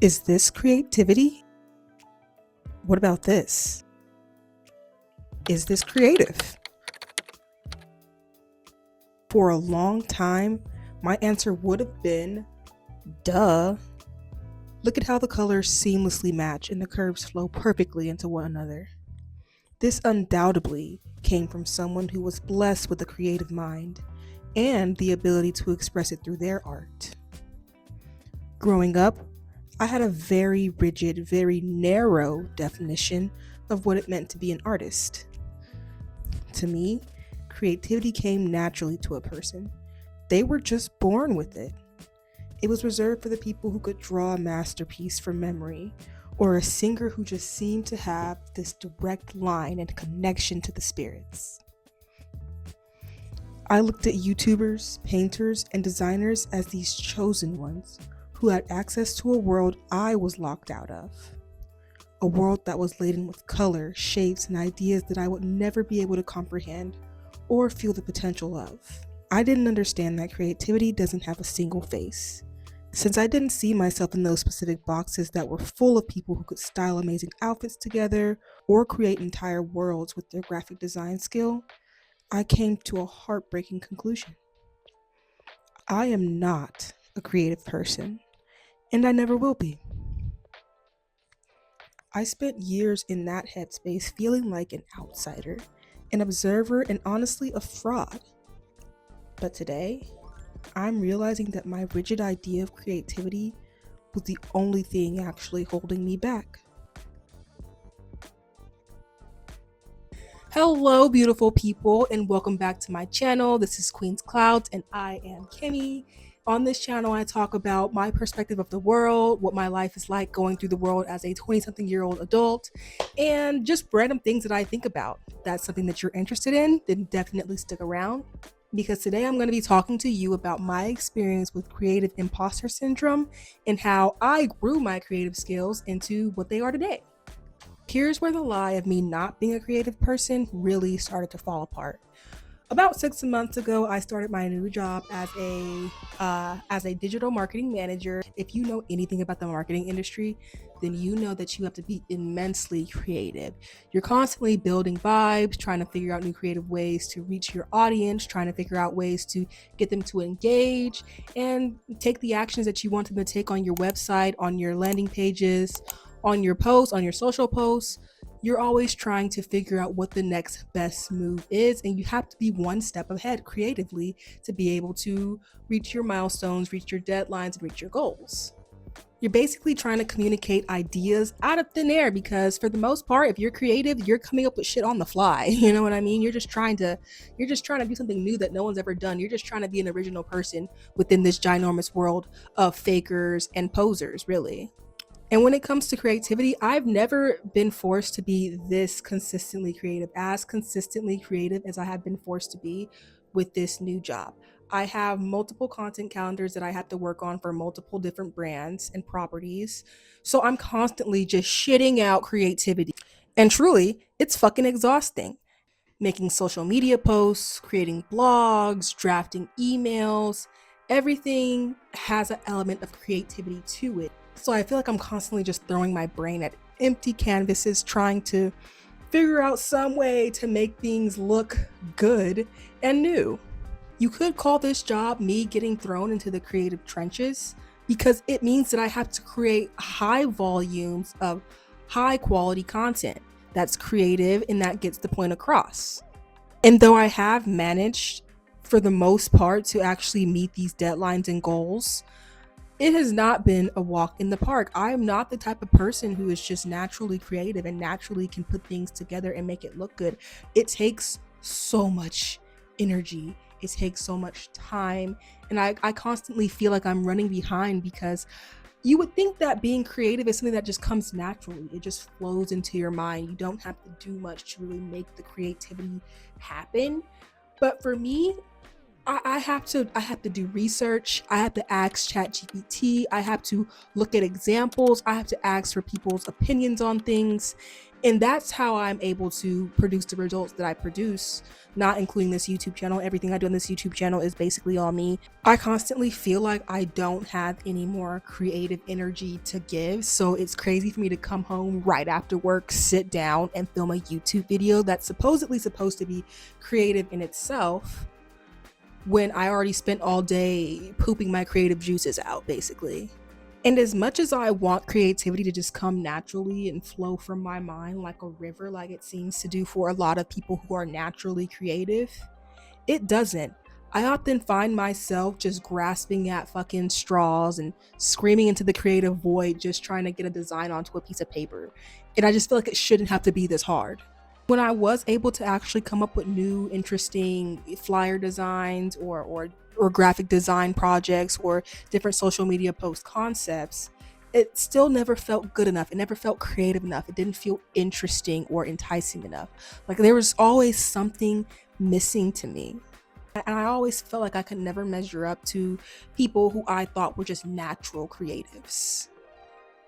Is this creativity? What about this? Is this creative? For a long time, my answer would have been, duh. Look at how the colors seamlessly match and the curves flow perfectly into one another. This undoubtedly came from someone who was blessed with a creative mind and the ability to express it through their art. Growing up, I had a very rigid, very narrow definition of what it meant to be an artist. To me, creativity came naturally to a person. They were just born with it. It was reserved for the people who could draw a masterpiece from memory, or a singer who just seemed to have this direct line and connection to the spirits. I looked at YouTubers, painters, and designers as these chosen ones who had access to a world I was locked out of. A world that was laden with color, shapes, and ideas that I would never be able to comprehend or feel the potential of. I didn't understand that creativity doesn't have a single face. Since I didn't see myself in those specific boxes that were full of people who could style amazing outfits together or create entire worlds with their graphic design skill, I came to a heartbreaking conclusion. I am not a creative person, and I never will be. I spent years in that headspace feeling like an outsider, an observer, and honestly a fraud. But today, I'm realizing that my rigid idea of creativity was the only thing actually holding me back. Hello, beautiful people, and welcome back to my channel. This is Queen's Clouds, and I am Kimmy. On this channel, I talk about my perspective of the world, what my life is like going through the world as a 20-something-year-old adult, and just random things that I think about. If that's something that you're interested in, then definitely stick around, because today I'm going to be talking to you about my experience with creative imposter syndrome and how I grew my creative skills into what they are today. Here's where the lie of me not being a creative person really started to fall apart. About 6 months ago, I started my new job as a digital marketing manager. If you know anything about the marketing industry, then you know that you have to be immensely creative. You're constantly building vibes, trying to figure out new creative ways to reach your audience, trying to figure out ways to get them to engage and take the actions that you want them to take on your website, on your landing pages, on your posts, on your social posts. You're always trying to figure out what the next best move is, and you have to be one step ahead creatively to be able to reach your milestones, reach your deadlines, and reach your goals. You're basically trying to communicate ideas out of thin air because for the most part, if you're creative, you're coming up with shit on the fly. You know what I mean? You're just trying to do something new that no one's ever done. You're just trying to be an original person within this ginormous world of fakers and posers, really. And when it comes to creativity, I've never been forced to be this consistently creative, as consistently creative as I have been forced to be with this new job. I have multiple content calendars that I have to work on for multiple different brands and properties. So I'm constantly just shitting out creativity. And truly, it's fucking exhausting. Making social media posts, creating blogs, drafting emails, everything has an element of creativity to it. So I feel like I'm constantly just throwing my brain at empty canvases, trying to figure out some way to make things look good and new. You could call this job me getting thrown into the creative trenches because it means that I have to create high volumes of high quality content that's creative and that gets the point across. And though I have managed for the most part to actually meet these deadlines and goals, it has not been a walk in the park. I am not the type of person who is just naturally creative and naturally can put things together and make it look good. It takes so much energy. It takes so much time. And I constantly feel like I'm running behind because you would think that being creative is something that just comes naturally. It just flows into your mind. You don't have to do much to really make the creativity happen. But for me, I have to do research. I have to ask ChatGPT. I have to look at examples. I have to ask for people's opinions on things. And that's how I'm able to produce the results that I produce, not including this YouTube channel. Everything I do on this YouTube channel is basically all me. I constantly feel like I don't have any more creative energy to give. So it's crazy for me to come home right after work, sit down, and film a YouTube video that's supposedly supposed to be creative in itself when I already spent all day pooping my creative juices out, basically. And as much as I want creativity to just come naturally and flow from my mind like a river, like it seems to do for a lot of people who are naturally creative, it doesn't. I often find myself just grasping at fucking straws and screaming into the creative void, just trying to get a design onto a piece of paper. And I just feel like it shouldn't have to be this hard. When I was able to actually come up with new, interesting flyer designs or graphic design projects or different social media post concepts, it still never felt good enough. It never felt creative enough. It didn't feel interesting or enticing enough. Like there was always something missing to me. And I always felt like I could never measure up to people who I thought were just natural creatives.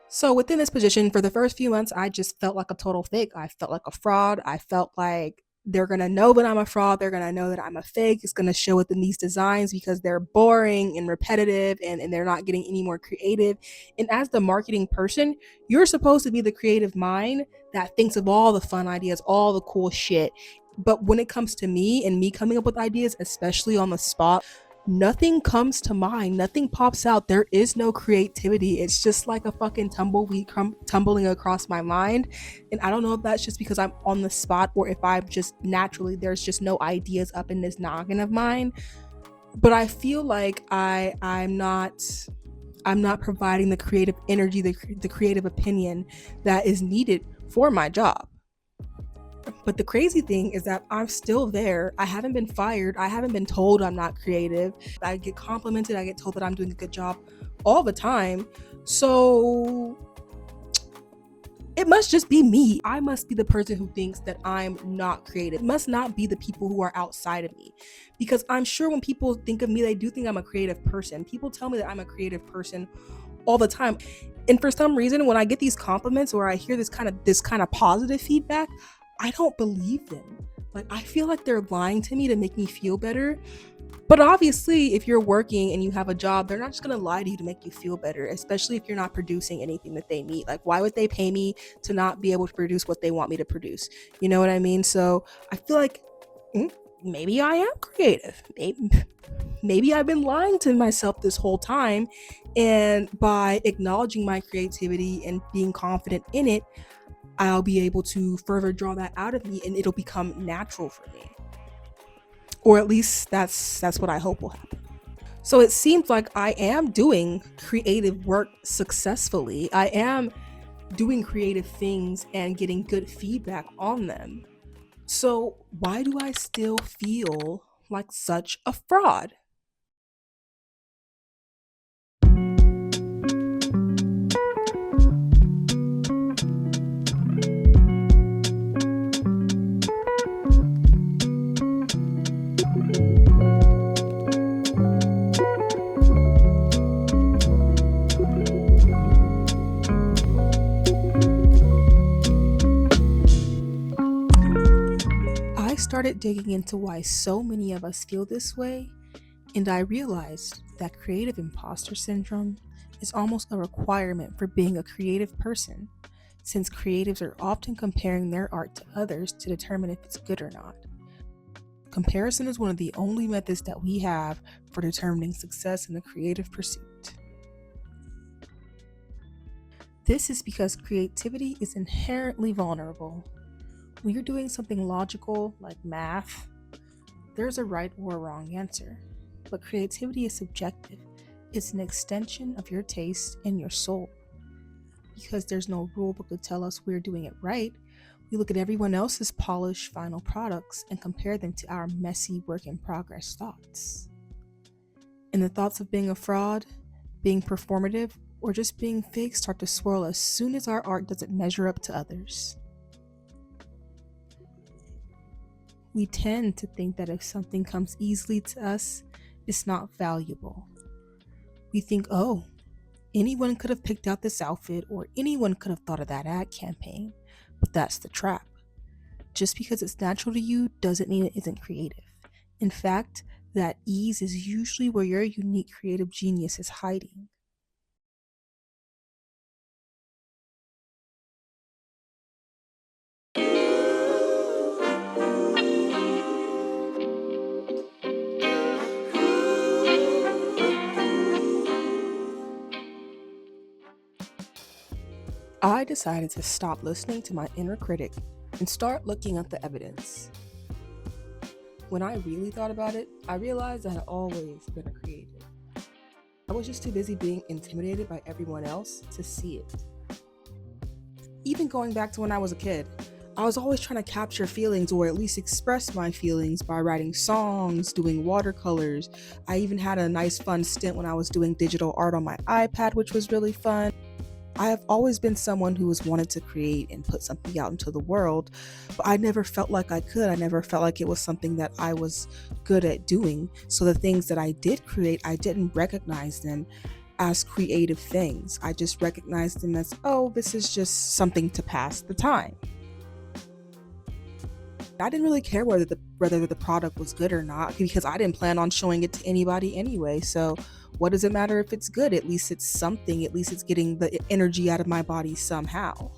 So within this position, for the first few months, I just felt like a total fake. I felt like a fraud. I felt like they're gonna know that I'm a fraud. They're gonna know that I'm a fake. It's gonna show within these designs because they're boring and repetitive and they're not getting any more creative. And as the marketing person, you're supposed to be the creative mind that thinks of all the fun ideas, all the cool shit. But when it comes to me and me coming up with ideas, especially on the spot, nothing comes to mind, nothing pops out. There is no creativity. It's just like a fucking tumbleweed tumbling across my mind. And I don't know if that's just because I'm on the spot or if I'm just naturally there's just no ideas up in this noggin of mine. But I feel like I'm not providing the creative energy, the creative opinion that is needed for my job. But the crazy thing is that I'm still there. I haven't been fired. I haven't been told I'm not creative. I get complimented. I get told that I'm doing a good job all the time. So it must just be me. I must be the person who thinks that I'm not creative. It must not be the people who are outside of me. Because I'm sure when people think of me, they do think I'm a creative person. People tell me that I'm a creative person all the time. And for some reason, when I get these compliments or I hear this kind of positive feedback, I don't believe them. Like I feel like they're lying to me to make me feel better. But obviously, if you're working and you have a job, they're not just gonna lie to you to make you feel better, especially if you're not producing anything that they need. Like, why would they pay me to not be able to produce what they want me to produce? You know what I mean? So I feel like maybe I am creative. Maybe I've been lying to myself this whole time. And by acknowledging my creativity and being confident in it, I'll be able to further draw that out of me and it'll become natural for me. Or at least that's what I hope will happen. So it seems like I am doing creative work successfully. I am doing creative things and getting good feedback on them. So why do I still feel like such a fraud? I started digging into why so many of us feel this way, and I realized that creative imposter syndrome is almost a requirement for being a creative person, since creatives are often comparing their art to others to determine if it's good or not. Comparison is one of the only methods that we have for determining success in the creative pursuit. This is because creativity is inherently vulnerable. When you're doing something logical, like math, there's a right or a wrong answer. But creativity is subjective. It's an extension of your taste and your soul. Because there's no rule book to tell us we're doing it right, we look at everyone else's polished final products and compare them to our messy work in progress thoughts. And the thoughts of being a fraud, being performative, or just being fake start to swirl as soon as our art doesn't measure up to others. We tend to think that if something comes easily to us, it's not valuable. We think, oh, anyone could have picked out this outfit or anyone could have thought of that ad campaign. But that's the trap. Just because it's natural to you doesn't mean it isn't creative. In fact, that ease is usually where your unique creative genius is hiding. I decided to stop listening to my inner critic and start looking at the evidence. When I really thought about it, I realized I had always been a creative. I was just too busy being intimidated by everyone else to see it. Even going back to when I was a kid, I was always trying to capture feelings or at least express my feelings by writing songs, doing watercolors. I even had a nice fun stint when I was doing digital art on my iPad, which was really fun. I have always been someone who has wanted to create and put something out into the world, but I never felt like I could. I never felt like it was something that I was good at doing. So the things that I did create, I didn't recognize them as creative things. I just recognized them as, oh, this is just something to pass the time. I didn't really care whether the product was good or not because I didn't plan on showing it to anybody anyway. So what does it matter if it's good? At least it's something. At least it's getting the energy out of my body somehow.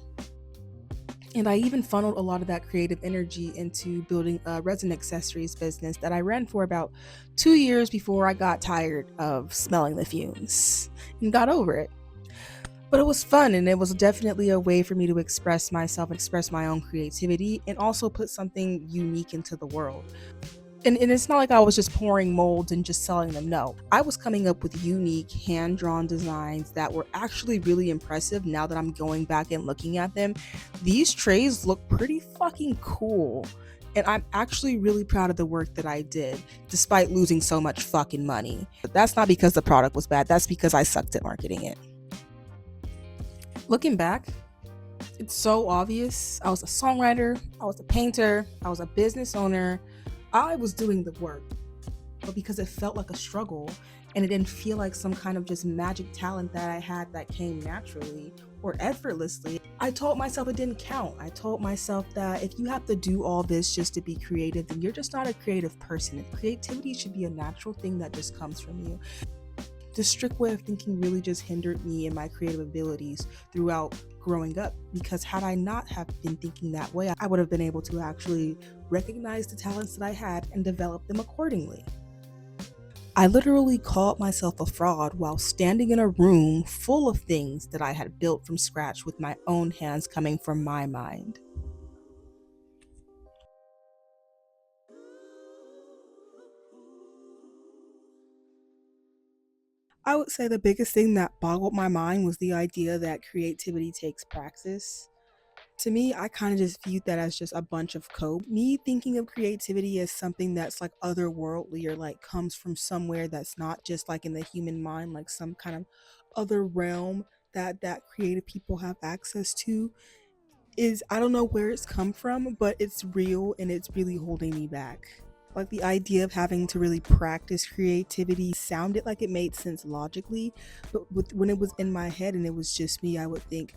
And I even funneled a lot of that creative energy into building a resin accessories business that I ran for about 2 years before I got tired of smelling the fumes and got over it. But it was fun, and it was definitely a way for me to express myself, express my own creativity, and also put something unique into the world. And it's not like I was just pouring molds and just selling them. No, I was coming up with unique hand drawn designs that were actually really impressive now that I'm going back and looking at them. These trays look pretty fucking cool. And I'm actually really proud of the work that I did, despite losing so much fucking money. But that's not because the product was bad, that's because I sucked at marketing it. Looking back, it's so obvious. I was a songwriter, I was a painter, I was a business owner. I was doing the work, but because it felt like a struggle and it didn't feel like some kind of just magic talent that I had that came naturally or effortlessly, I told myself it didn't count. I told myself that if you have to do all this just to be creative, then you're just not a creative person. Creativity should be a natural thing that just comes from you. This strict way of thinking really just hindered me and my creative abilities throughout growing up, because had I not have been thinking that way, I would have been able to actually recognize the talents that I had and develop them accordingly. I literally called myself a fraud while standing in a room full of things that I had built from scratch with my own hands coming from my mind. I would say the biggest thing that boggled my mind was the idea that creativity takes practice. To me, I kind of just viewed that as just a bunch of code. Me thinking of creativity as something that's like otherworldly or like comes from somewhere that's not just like in the human mind, like some kind of other realm that creative people have access to, is I don't know where it's come from, but it's real and it's really holding me back. Like the idea of having to really practice creativity sounded like it made sense logically, but when it was in my head and it was just me, I would think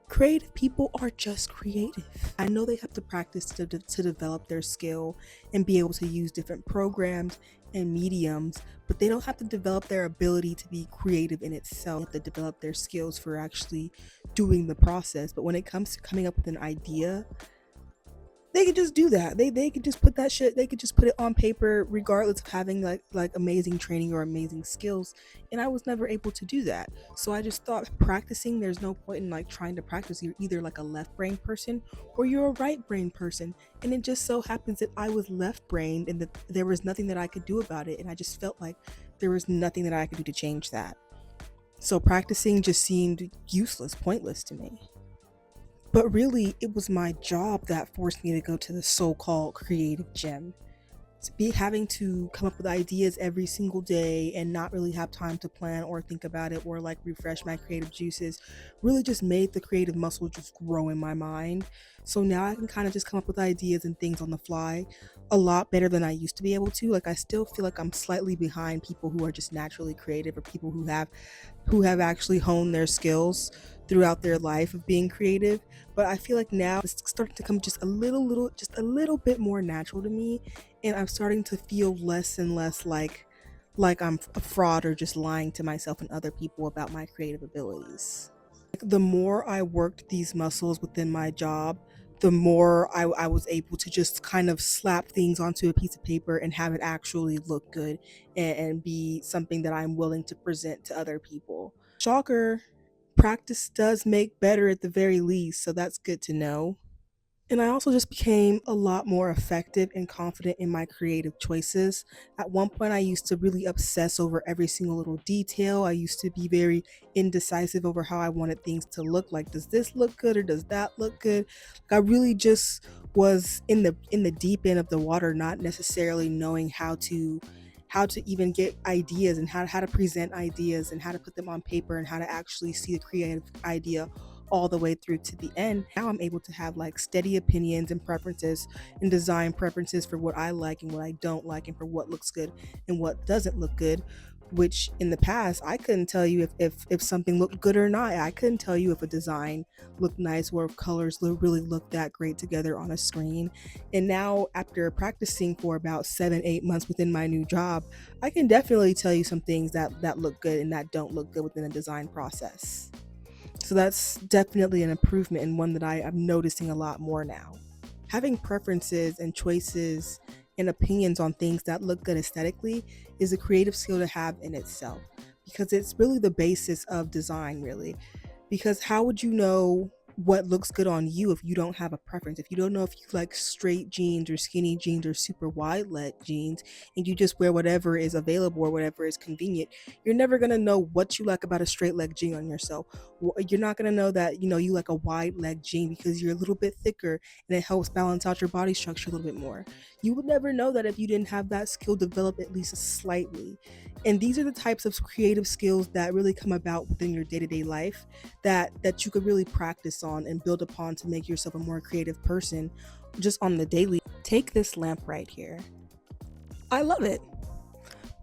creative people are just creative. I know they have to practice to develop their skill and be able to use different programs and mediums, but they don't have to develop their ability to be creative in itself. They have to develop their skills for actually doing the process. But when it comes to coming up with an idea, they could just do that. They could just put that shit. They could just put it on paper, regardless of having like amazing training or amazing skills. And I was never able to do that. So I just thought practicing. There's no point in like trying to practice. You're either like a left brain person or you're a right brain person. And it just so happens that I was left brained and that there was nothing that I could do about it. And I just felt like there was nothing that I could do to change that. So practicing just seemed useless, pointless to me. But really, it was my job that forced me to go to the so-called creative gym. To be having to come up with ideas every single day and not really have time to plan or think about it or like refresh my creative juices really just made the creative muscle just grow in my mind. So now I can kind of just come up with ideas and things on the fly a lot better than I used to be able to. Like I still feel like I'm slightly behind people who are just naturally creative or people who have actually honed their skills throughout their life of being creative. But I feel like now it's starting to come just just a little bit more natural to me, and I'm starting to feel less and less like I'm a fraud or just lying to myself and other people about my creative abilities. The more I worked these muscles within my job, the more I was able to just kind of slap things onto a piece of paper and have it actually look good, and be something that I'm willing to present to other people. Shocker, practice does make better at the very least, so that's good to know. And I also just became a lot more effective and confident in my creative choices. At one point, I used to really obsess over every single little detail. I used to be very indecisive over how I wanted things to look. Like, does this look good or does that look good? Like, I really just was in the deep end of the water, not necessarily knowing how to even get ideas, and how to present ideas, and how to put them on paper, and how to actually see the creative idea all the way through to the end. Now I'm able to have like steady opinions and preferences and design preferences for what I like and what I don't like, and for what looks good and what doesn't look good. Which in the past I couldn't tell you if something looked good or not. I couldn't tell you if a design looked nice or if colors really looked that great together on a screen. And now, after practicing for about 7-8 months within my new job, I can definitely tell you some things that look good and that don't look good within a design process. So that's definitely an improvement, and one that I am noticing a lot more now. Having preferences and choices and opinions on things that look good aesthetically is a creative skill to have in itself, because it's really the basis of design, really. Because how would you know what looks good on you if you don't have a preference? If you don't know if you like straight jeans or skinny jeans or super wide leg jeans, and you just wear whatever is available or whatever is convenient, you're never going to know what you like about a straight leg jean on yourself. You're not going to know that, you like a wide leg jean because you're a little bit thicker and it helps balance out your body structure a little bit more. You would never know that if you didn't have that skill developed at least slightly. And these are the types of creative skills that really come about within your day-to-day life, that you could really practice on and build upon to make yourself a more creative person just on the daily. Take this lamp right here. I love it.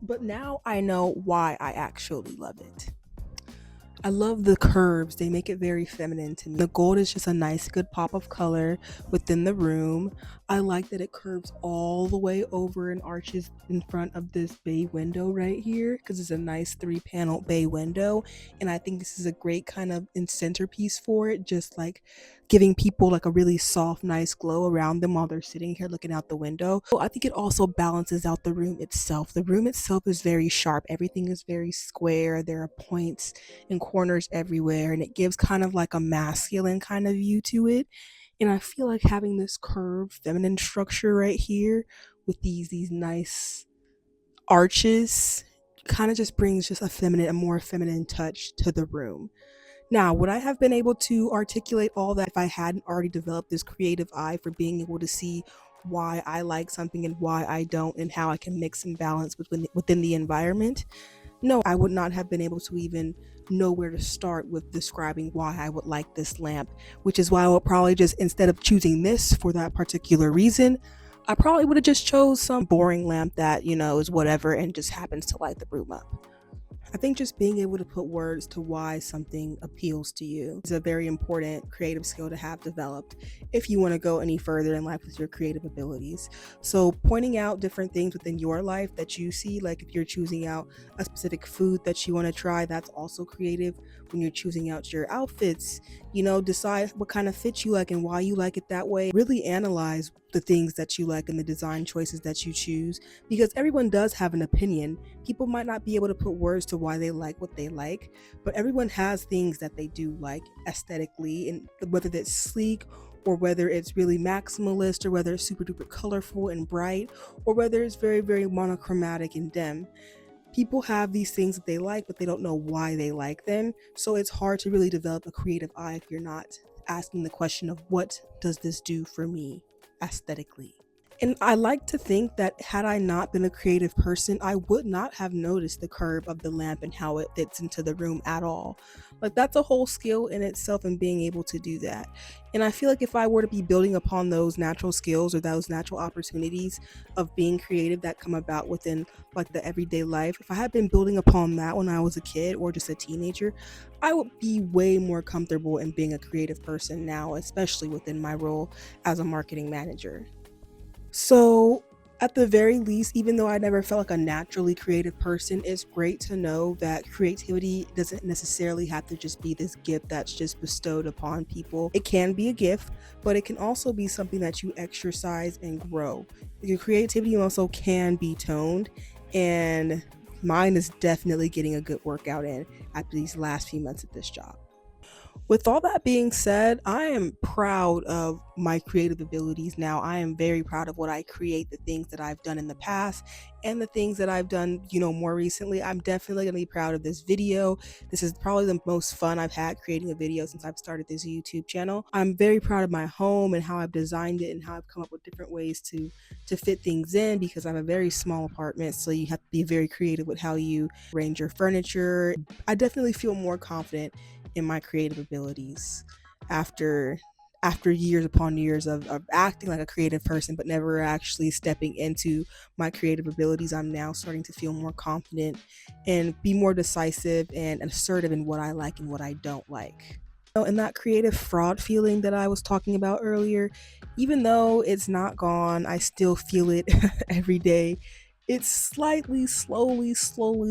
But now I know why I actually love it. I love the curves. They make it very feminine to me. The gold is just a nice, good pop of color within the room. I like that it curves all the way over and arches in front of this bay window right here, because it's a nice 3-panel bay window. And I think this is a great kind of centerpiece for it, just like giving people like a really soft, nice glow around them while they're sitting here looking out the window. So I think it also balances out the room itself. The room itself is very sharp. Everything is very square. There are points and corners everywhere, and it gives kind of like a masculine kind of view to it. And I feel like having this curved feminine structure right here with these nice arches kind of just brings just a more feminine touch to the room. Now, would I have been able to articulate all that if I hadn't already developed this creative eye for being able to see why I like something and why I don't, and how I can mix and balance within the environment? No, I would not have been able to even know where to start with describing why I would like this lamp, which is why I would probably just, instead of choosing this for that particular reason, I probably would have just chose some boring lamp that, is whatever and just happens to light the room up. I think just being able to put words to why something appeals to you is a very important creative skill to have developed if you want to go any further in life with your creative abilities. So, pointing out different things within your life that you see, like if you're choosing out a specific food that you want to try, that's also creative. When you're choosing out your outfits, decide what kind of fit you like and why you like it that way. Really analyze the things that you like and the design choices that you choose, because everyone does have an opinion. People might not be able to put words to why they like what they like, but everyone has things that they do like aesthetically, and whether that's sleek, or whether it's really maximalist, or whether it's super duper colorful and bright, or whether it's very, very monochromatic and dim. People have these things that they like, but they don't know why they like them. So it's hard to really develop a creative eye if you're not asking the question of, what does this do for me aesthetically? And I like to think that had I not been a creative person, I would not have noticed the curve of the lamp and how it fits into the room at all. Like, that's a whole skill in itself, and being able to do that. And I feel like if I were to be building upon those natural skills or those natural opportunities of being creative that come about within like the everyday life, if I had been building upon that when I was a kid or just a teenager, I would be way more comfortable in being a creative person now, especially within my role as a marketing manager. So, at the very least, even though I never felt like a naturally creative person, it's great to know that creativity doesn't necessarily have to just be this gift that's just bestowed upon people. It can be a gift, but it can also be something that you exercise and grow. Your creativity also can be toned, and mine is definitely getting a good workout in after these last few months at this job. With all that being said, I am proud of my creative abilities now. I am very proud of what I create, the things that I've done in the past and the things that I've done, more recently. I'm definitely going to be proud of this video. This is probably the most fun I've had creating a video since I've started this YouTube channel. I'm very proud of my home and how I've designed it and how I've come up with different ways to fit things in, because I have a very small apartment, so you have to be very creative with how you arrange your furniture. I definitely feel more confident in my creative abilities after years upon years of acting like a creative person but never actually stepping into my creative abilities. I'm now starting to feel more confident and be more decisive and assertive in what I like and what I don't like. And that creative fraud feeling that I was talking about earlier, even though it's not gone, I still feel it every day. It's slightly, slowly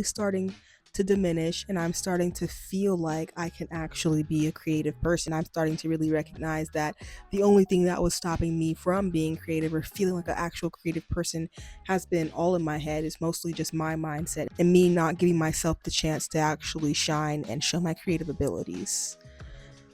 starting to diminish, and I'm starting to feel like I can actually be a creative person. I'm starting to really recognize that the only thing that was stopping me from being creative or feeling like an actual creative person has been all in my head. It's mostly just my mindset and me not giving myself the chance to actually shine and show my creative abilities.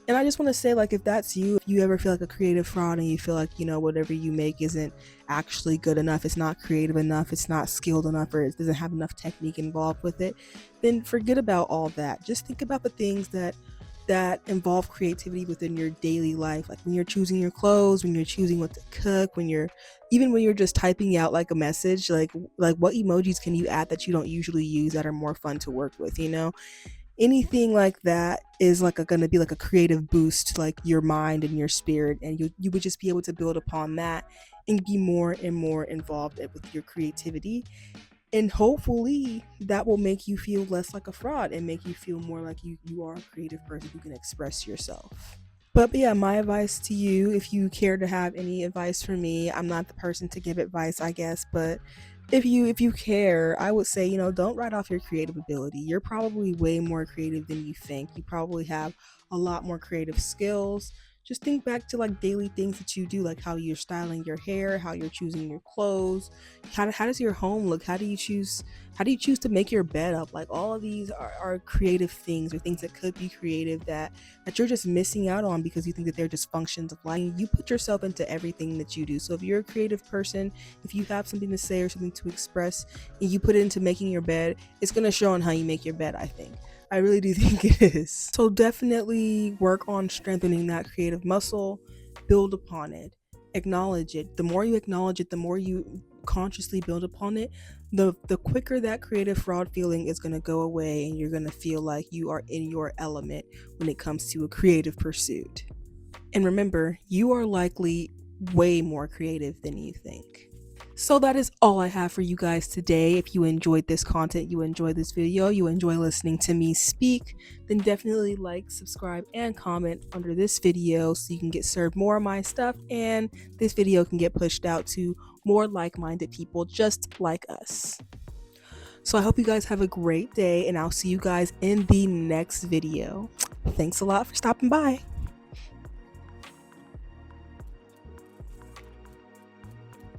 And I just want to say, like, if that's you, if you ever feel like a creative fraud and you feel like, whatever you make isn't actually good enough, it's not creative enough, it's not skilled enough, or it doesn't have enough technique involved with it, then forget about all that. Just think about the things that involve creativity within your daily life, like when you're choosing your clothes, when you're choosing what to cook, when you're just typing out like a message, like what emojis can you add that you don't usually use that are more fun to work with, anything like that is like going to be like a creative boost to like your mind and your spirit, and you would just be able to build upon that and be more and more involved with your creativity, and hopefully that will make you feel less like a fraud and make you feel more like you are a creative person who can express yourself. But yeah, my advice to you, if you care to have any advice for me, I'm not the person to give advice, I guess, but if you care, I would say, don't write off your creative ability. You're probably way more creative than you think. You probably have a lot more creative skills. Just think back to like daily things that you do, like how you're styling your hair, how you're choosing your clothes, how does your home look, how do you choose to make your bed up. Like all of these are creative things, or things that could be creative that you're just missing out on because you think that they're just functions of life. You put yourself into everything that you do. So if you're a creative person, if you have something to say or something to express, and you put it into making your bed, it's going to show on how you make your bed, I think. I really do think it is. So definitely work on strengthening that creative muscle, build upon it, acknowledge it. The more you acknowledge it, the more you consciously build upon it, the quicker that creative fraud feeling is going to go away, and you're going to feel like you are in your element when it comes to a creative pursuit. And remember, you are likely way more creative than you think. So that is all I have for you guys today. If you enjoyed this content, you enjoyed this video, you enjoy listening to me speak, then definitely like, subscribe, and comment under this video so you can get served more of my stuff, and this video can get pushed out to more like-minded people just like us. So I hope you guys have a great day, and I'll see you guys in the next video. Thanks a lot for stopping by.